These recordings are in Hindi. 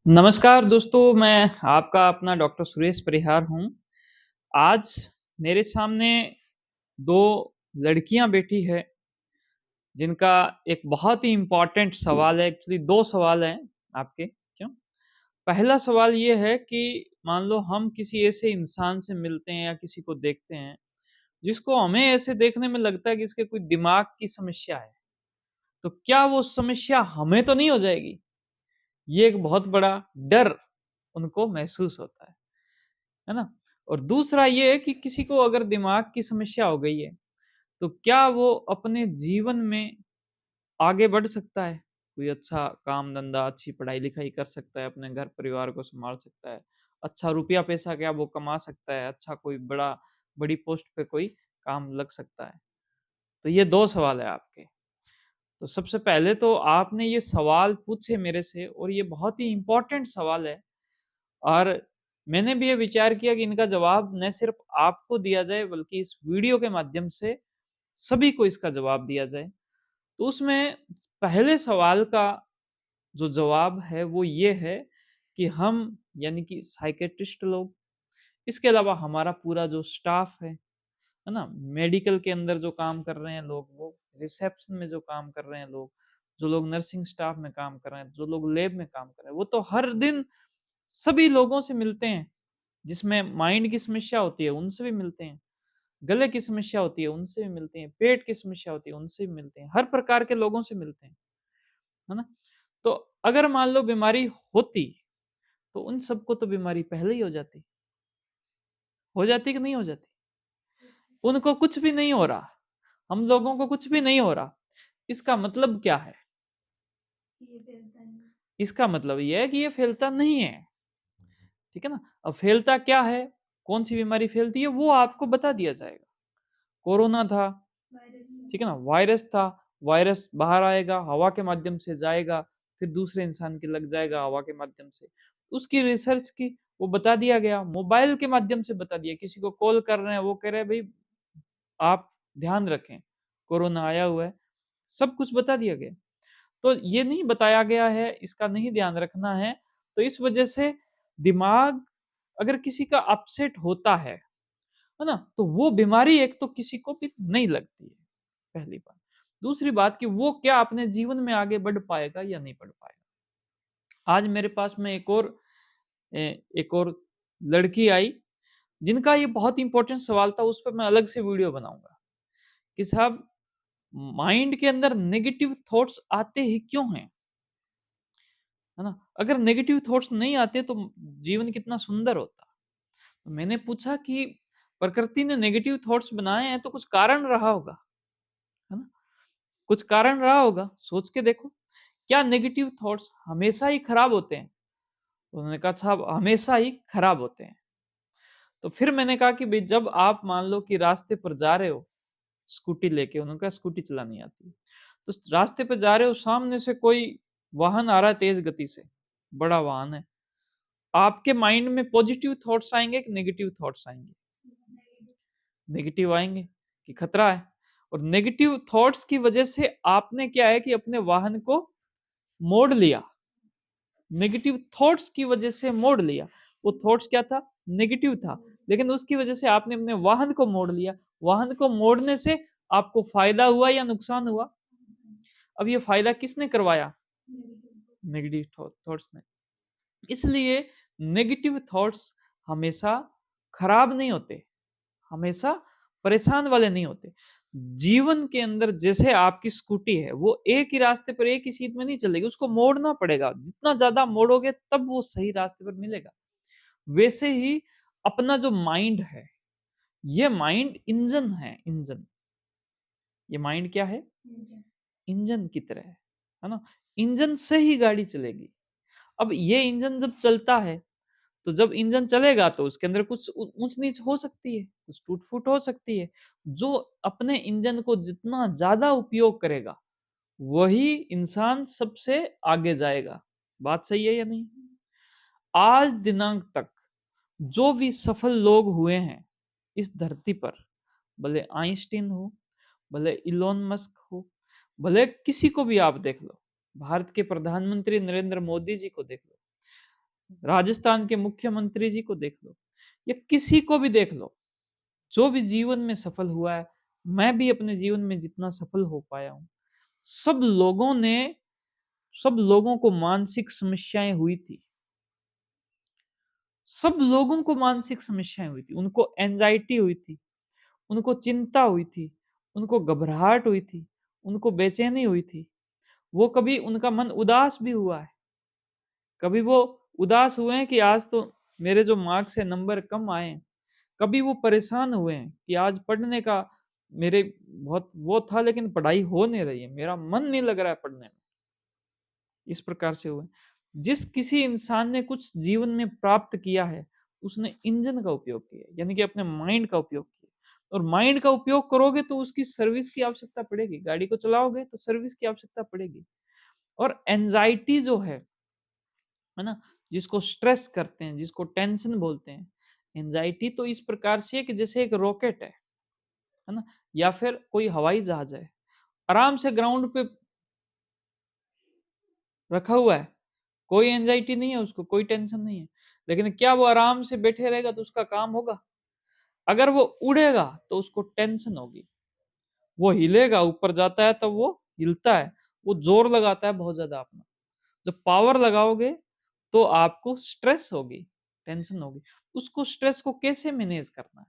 नमस्कार दोस्तों, मैं आपका अपना डॉक्टर सुरेश परिहार हूँ। आज मेरे सामने 2 लड़कियाँ बैठी हैं, जिनका एक बहुत ही इम्पोर्टेंट सवाल है। एक्चुअली 2 सवाल हैं आपके। क्यों? पहला सवाल ये है कि मान लो हम किसी ऐसे इंसान से मिलते हैं या किसी को देखते हैं, जिसको हमें ऐसे देखने में लगता है कि इसके कोई दिमाग की समस्या है। तो क्या वो समस्या हमें तो नहीं हो जाएगी? ये एक बहुत बड़ा डर उनको महसूस होता है ना? और दूसरा ये है कि किसी को अगर दिमाग की समस्या हो गई है, तो क्या वो अपने जीवन में आगे बढ़ सकता है? कोई अच्छा काम-धंधा, अच्छी पढ़ाई-लिखाई कर सकता है, अपने घर-परिवार को सँभाल सकता है, अच्छा रुपया-पैसा क्या वो कमा सकता है, अच्छा कोई बड़ी पोस्ट पे कोई काम लग सकता है? तो ये 2 सवाल है आपके। तो सबसे पहले तो आपने ये सवाल पूछे मेरे से और ये बहुत ही इम्पोर्टेंट सवाल है। और मैंने भी ये विचार किया कि इनका जवाब न सिर्फ आपको दिया जाए बल्कि इस वीडियो के माध्यम से सभी को इसका जवाब दिया जाए। तो उसमें पहले सवाल का जो जवाब है वो ये है कि हम यानी कि साइकियाट्रिस्ट लोग, इसके अलावा हमारा पूरा जो स्टाफ है ना? मेडिकल के अंदर जो काम कर रहे हैं लोग, वो रिसेप्शन में जो काम कर रहे हैं लोग, जो लोग नर्सिंग स्टाफ में काम कर रहे हैं, जो लोग लैब में काम कर रहे हैं, वो तो हर दिन सभी लोगों से मिलते हैं। जिसमें माइंड की समस्या होती है, उनसे भी मिलते हैं। गले की समस्या होती है, उनसे भी मिलते हैं। पेट की समस्या होती है, उनसे भी मिलते हैं। हर प्रकार के लोगों से मिलते हैं, है ना? तो अगर मान लो बीमारी होती, तो उन सबको तो बीमारी पहले ही हो जाती। हो जाती कि नहीं हो जाती? उनको कुछ भी नहीं हो रहा, हम लोगों को कुछ भी नहीं हो रहा। इसका मतलब क्या है? इसका मतलब ये है कि ये फैलता नहीं है, ठीक है ना? अब फैलता क्या है? कौन-सी बीमारी फैलती है, वो आपको बता दिया जाएगा। कोरोना था, ठीक है ना? वायरस था, वायरस बाहर आएगा, हवा के माध्यम से जाएगा, फिर दूसरे इंसान के लग जाएगा हवा के माध्यम से। उसकी रिसर्च की, वो बता दिया गया, मोबाइल के माध्यम से बता दिया। किसी को कॉल कर रहे हैं, वो कह रहे हैं, "भई, आप ध्यान रखें, कोरोना आया हुआ है।" सब कुछ बता दिया गया। तो ये नहीं बताया गया है, इसका नहीं ध्यान रखना है, तो इस वजह से दिमाग अगर किसी का अपसेट होता है ना? तो वो बीमारी एक तो किसी को भी नहीं लगती है, पहली बात। दूसरी बात कि वो क्या अपने जीवन में आगे बढ़ पाएगा या नहीं बढ़ पाएगा। आज मेरे पास में एक और लड़की आई, जिनका ये बहुत इंपॉर्टेंट सवाल था, उस पे मैं अलग से वीडियो बनाऊँगा, कि साहब माइंड के अंदर नेगेटिव थॉट्स आते ही क्यों हैं? है ना? अगर नेगेटिव थॉट्स नहीं आते तो जीवन कितना सुंदर होता। तो मैंने पूछा कि प्रकृति ने नेगेटिव थॉट्स बनाए हैं तो कुछ कारण रहा होगा, है ना? कुछ कारण रहा होगा, सोच के देखो। क्या नेगेटिव थॉट्स हमेशा ही खराब होते हैं? उन्होंने कहा साहब हमेशा ही खराब होते हैं। तो फिर मैंने कहा कि भई जब आप मान लो कि रास्ते पर जा रहे हो, स्कूटी लेके, उन्होंने कहा स्कूटी चलानी आती है। तो रास्ते पे जा रहे हो, सामने से कोई वाहन आ रहा है तेज़ गति से, बड़ा वाहन है। आपके माइंड में पॉजिटिव थॉट्स आएँगे कि नेगेटिव थॉट्स आएँगे? नेगेटिव आएँगे कि खतरा है। और नेगेटिव थॉट्स की वजह से आपने क्या है कि अपने वाहन को मोड़ लिया। नेगेटिव थॉट्स की वजह से मोड़ लिया। वो थॉट्स क्या था? नेगेटिव था। लेकिन उसकी वजह से आपने अपने वाहन को मोड़ लिया। वाहन को मोड़ने से आपको फ़ायदा हुआ या नुकसान हुआ? अब ये फ़ायदा किसने करवाया? नेगेटिव थॉट्स ने। इसलिए नेगेटिव थॉट्स हमेशा खराब नहीं होते, हमेशा परेशान वाले नहीं होते। जीवन के अंदर जैसे आपकी स्कूटी है, वो एक ही रास्ते पर एक ही सीध में नहीं चलेगी, उसको मोड़ना पड़ेगा। जितना ज़्यादा मोड़ोगे तब वो सही रास्ते पर मिलेगा। वैसे ही अपना जो माइंड है, ये माइंड इंजन है, इंजन। ये माइंड क्या है? इंजन की तरह है ना? इंजन से ही गाड़ी चलेगी। अब ये इंजन जब चलता है, तो जब इंजन चलेगा तो उसके अंदर कुछ ऊँच-नीच हो सकती है, कुछ टूट-फूट हो सकती है। जो अपने इंजन को जितना ज़्यादा उपयोग करेगा, वही इंसान सबसे आगे जाएगा। बात सही है या नहीं? आज दिनांक तक जो भी सफल लोग हुए हैं इस धरती पर, भले आइंस्टीन हो, भले इलोन मस्क हो, भले किसी को भी आप देख लो, भारत के प्रधानमंत्री नरेंद्र मोदी जी को देख लो। राजस्थान के मुख्यमंत्री जी को देख लो, या किसी को भी देख लो, जो भी जीवन में सफल हुआ है, मैं भी अपने जीवन में जितना सफल हो पाया हूं, सब लोगों ने, सब लोगों को मानसिक समस्याएं हुई थी। सब लोगों को मानसिक समस्याएं हुई थी, उनको एंजाइटी हुई थी, उनको चिंता हुई थी, उनको घबराहट हुई थी, उनको बेचैनी हुई थी। वो कभी उनका मन उदास भी हुआ है, कभी वो उदास हुए हैं कि आज तो मेरे जो मार्क्स है नंबर कम आए हैं। कभी वो परेशान हुए हैं कि आज पढ़ने का मेरे बहुत वो था, लेकिन पढ़ाई हो नहीं रही है, मेरा मन नहीं लग रहा है पढ़ने में। इस प्रकार से हुए। जिस किसी इंसान ने कुछ जीवन में प्राप्त किया है, उसने इंजन का उपयोग किया, यानी कि अपने माइंड का उपयोग किया। और माइंड का उपयोग करोगे तो उसकी सर्विस की आवश्यकता पड़ेगी, गाड़ी को चलाओगे तो सर्विस की आवश्यकता पड़ेगी। और एंजाइटी जो है ना, जिसको स्ट्रेस करते हैं, जिसको टेंशन बोलते हैं, एंजाइटी तो इस प्रकार से है कि जैसे एक रॉकेट है ना, या फिर कोई हवाई जहाज है, आराम से ग्राउंड पे रखा हुआ है, कोई एंजाइटी नहीं है उसको, कोई टेंशन नहीं है। लेकिन क्या वो आराम से बैठे रहेगा तो उसका काम होगा? अगर वो उड़ेगा तो उसको टेंशन होगी। वो हिलेगा, ऊपर जाता है तब वो हिलता है, वो जोर लगाता है बहुत ज्यादा अपना। जब पावर लगाओगे तो आपको स्ट्रेस होगी, टेंशन होगी। उसको स्ट्रेस को कैसे मैनेज करना है?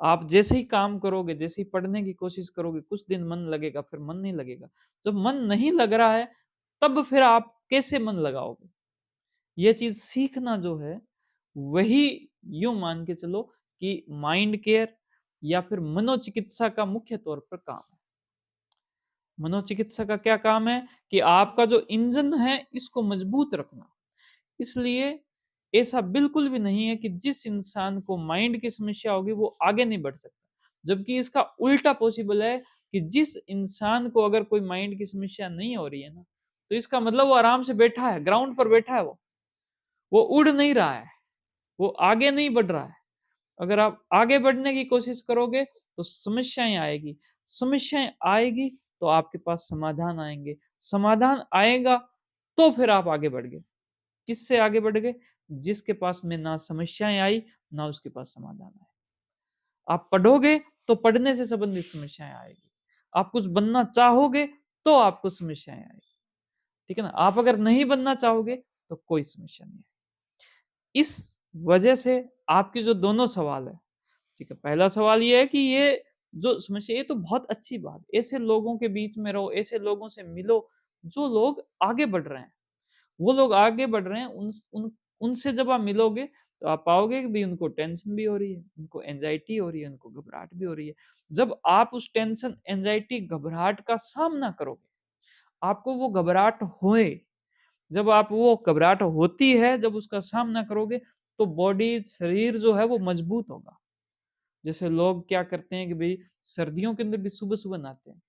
आप जैसे ही काम करोगे, जैसे ही पढ़ने की कोशिश करोगे, कुछ दिन मन लगेगा, फिर मन नहीं लगेगा। जब मन नहीं लग रहा है, तब फिर आप कैसे मन लगाओगे? ये चीज सीखना जो है, वही यूं मान के चलो कि माइंड केयर या फिर मनोचिकित्सा का मुख्य तौर पर काम है। मनोचिकित्सा का क्या काम है कि आपका जो इंजन है इसको मजबूत रखना। इसलिए ऐसा बिल्कुल भी नहीं है कि जिस इंसान को माइंड की समस्या होगी वो आगे नहीं बढ़ सकता, जबकि इसका उल्टा पॉसिबल है कि जिस इंसान को अगर कोई माइंड की समस्या नहीं हो रही है ना, तो इसका मतलब वो आराम से बैठा है, ग्राउंड पर बैठा है, वो उड़ नहीं रहा है, वो आगे नहीं बढ़ रहा है। अगर आप आगे बढ़ने की कोशिश करोगे तो समस्याएं आएगी, समस्याएं आएगी तो आपके पास समाधान आएंगे, समाधान आएगा तो फिर आप आगे बढ़ गए। किससे आगे बढ़ गए? जिसके पास में ना समस्याएं आई, ना उसके पास समाधान आए। आप पढ़ोगे तो पढ़ने से संबंधित समस्याएं आएगी, आप कुछ बनना चाहोगे तो आपको समस्याएं आएगी। ठीक है ना? आप अगर नहीं बनना चाहोगे तो कोई समस्या नहीं है। इस वजह से आपके जो दोनों सवाल है, ठीक है, पहला सवाल ये है कि ये जो समस्या, ये तो बहुत अच्छी बात, ऐसे लोगों के बीच में रहो, ऐसे लोगों से मिलो जो लोग आगे बढ़ रहे हैं। वो लोग आगे बढ़ रहे हैं, उनसे जब आप मिलोगे तो आप पाओगे कि भाई उनको टेंशन भी हो रही है, उनको एंजाइटी हो रही है, उनको घबराहट भी हो रही है। जब आप उस टेंशन, एंजाइटी, घबराहट का सामना करोगे, आपको वो घबराहट होए, जब आप वो घबराहट होती है, जब उसका सामना करोगे तो बॉडी, शरीर जो है वो मजबूत होगा। जैसे लोग क्या करते हैं कि भाई सर्दियों के अंदर भी सुबह सुबह नहाते हैं,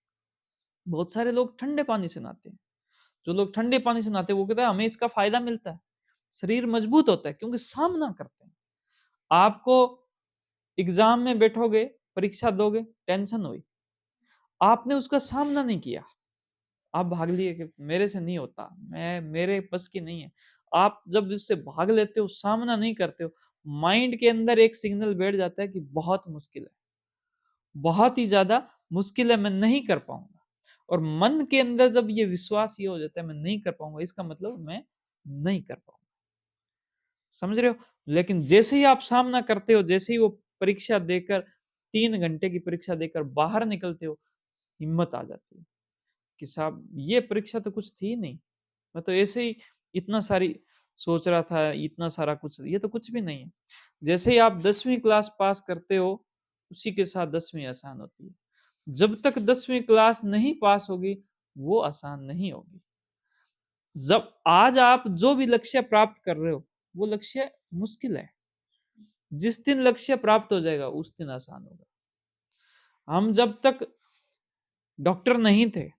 बहुत सारे लोग ठंडे पानी से नहाते हैं। जो लोग ठंडे पानी से नहाते हैं वो कहते हैं हमें इसका फायदा मिलता है, शरीर मजबूत होता है, क्योंकि सामना करते हैं। आपको एग्जाम में बैठोगे, परीक्षा दोगे, टेंशन हुई, आपने उसका सामना नहीं किया, आप भाग लिए कि मेरे से नहीं होता, मैं, मेरे बस की नहीं है। आप जब इससे भाग लेते हो, सामना नहीं करते हो, माइंड के अंदर एक सिग्नल बैठ जाता है कि बहुत मुश्किल है, बहुत ही ज्यादा मुश्किल है, मैं नहीं कर पाऊंगा। और मन के अंदर जब ये विश्वास ये हो जाता है मैं नहीं कर पाऊंगा, इसका मतलब मैं नहीं कर पाऊंगा। समझ रहे हो? लेकिन जैसे ही आप सामना करते हो, जैसे ही वो परीक्षा देकर, 3 घंटे की परीक्षा देकर बाहर निकलते हो, हिम्मत आ जाती है कि साहब ये परीक्षा तो कुछ थी नहीं, मैं तो ऐसे ही इतना सारी सोच रहा था, इतना सारा कुछ, ये तो कुछ भी नहीं है। जैसे ही आप 10वीं क्लास पास करते हो, उसी के साथ 10वीं आसान होती है। जब तक 10वीं क्लास नहीं पास होगी, वो आसान नहीं होगी। जब आज आप जो भी लक्ष्य प्राप्त कर रहे हो, वो लक्ष्य मुश्किल है। जिस दिन लक्ष्य प्राप्त हो जाएगा उस दिन आसान होगा। हम जब तक डॉक्टर नहीं थे,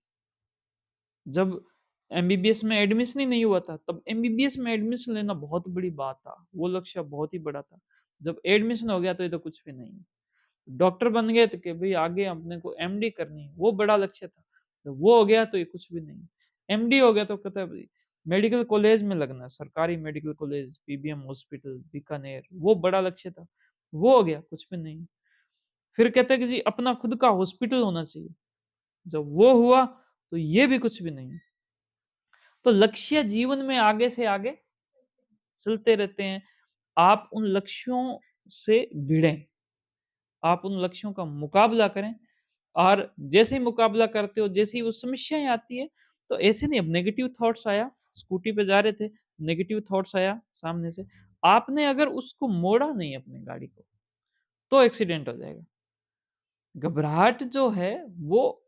जब एमबीबीएस में एडमिशन ही नहीं हुआ था, तब एमबीबीएस में एडमिशन लेना बहुत बड़ी बात था, वो लक्ष्य बहुत ही बड़ा था। जब एडमिशन हो गया तो ये तो कुछ भी नहीं है। डॉक्टर बन गए तो कि भाई आगे अपने को एमडी करनी है, वो बड़ा लक्ष्य था। जब वो हो गया तो ये कुछ भी नहीं। एमडी हो गया तो कहता है भाई मेडिकल कॉलेज में लगना, सरकारी medical college, PBM hospital, Bikaner, वो बड़ा लक्ष्य था। वो हो गया, कुछ भी नहीं। फिर कहते हैं कि जी अपना खुद का हॉस्पिटल होना चाहिए। जब वो हुआ, तो ये भी कुछ भी नहीं। तो लक्ष्य जीवन में आगे से आगे चलते रहते हैं। आप उन लक्ष्यों से भिड़ें, आप उन लक्ष्यों का मुकाबला करें, और जैसे ही मुकाबला करते हो, जैसे ही वो समस्याएँ आती है, तो ऐसे नहीं, अब नेगेटिव थॉट्स आया, स्कूटी पे जा रहे थे, नेगेटिव थॉट्स आया सामने से, आपने अगर उसको मोड़ा नहीं अपनी गाड़ी को, तो एक्सीडेंट हो जाएगा। घबराहट जो है, वो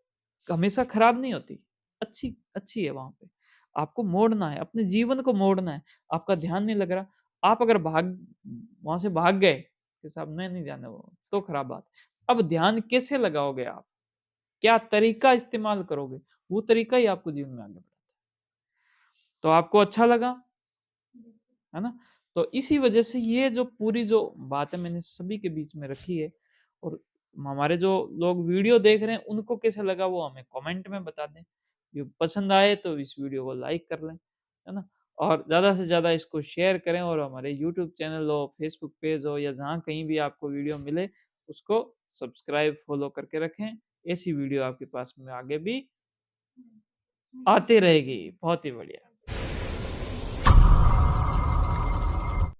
हमेशा खराब नहीं होती, अच्छी अच्छी है वहाँ पे। आपको मोड़ना है, अपने जीवन को मोड़ना है, आपका ध्यान नहीं लग रहा, आप अगर वहाँ से भाग गए कि साहब मैं नहीं जाने वो, तो खराब बात है। अब ध्यान कैसे लगाओगे आप? क्या तरीका इस्तेमाल करोगे? वो तरीका ही आपको जीवन में आगे बढ़ाता है। तो आपको अच्छा लगा, है ना? तो इसी वजह से ये जो पूरी जो बातें मैंने सभी के बीच में रखी है, और हमारे जो लोग वीडियो देख रहे हैं उनको कैसा लगा वो हमें कमेंट में बता दें। ये पसंद आए तो इस वीडियो को लाइक कर लें, है ना? और ज़्यादा से ज़्यादा इसको शेयर करें, और हमारे यूट्यूब चैनल हो, फेसबुक पेज हो, या जहाँ कहीं भी आपको वीडियो मिले, उसको सब्सक्राइब, फॉलो करके रखें। ऐसी वीडियो आपके पास में आगे भी आती रहेगी। बहुत ही बढ़िया।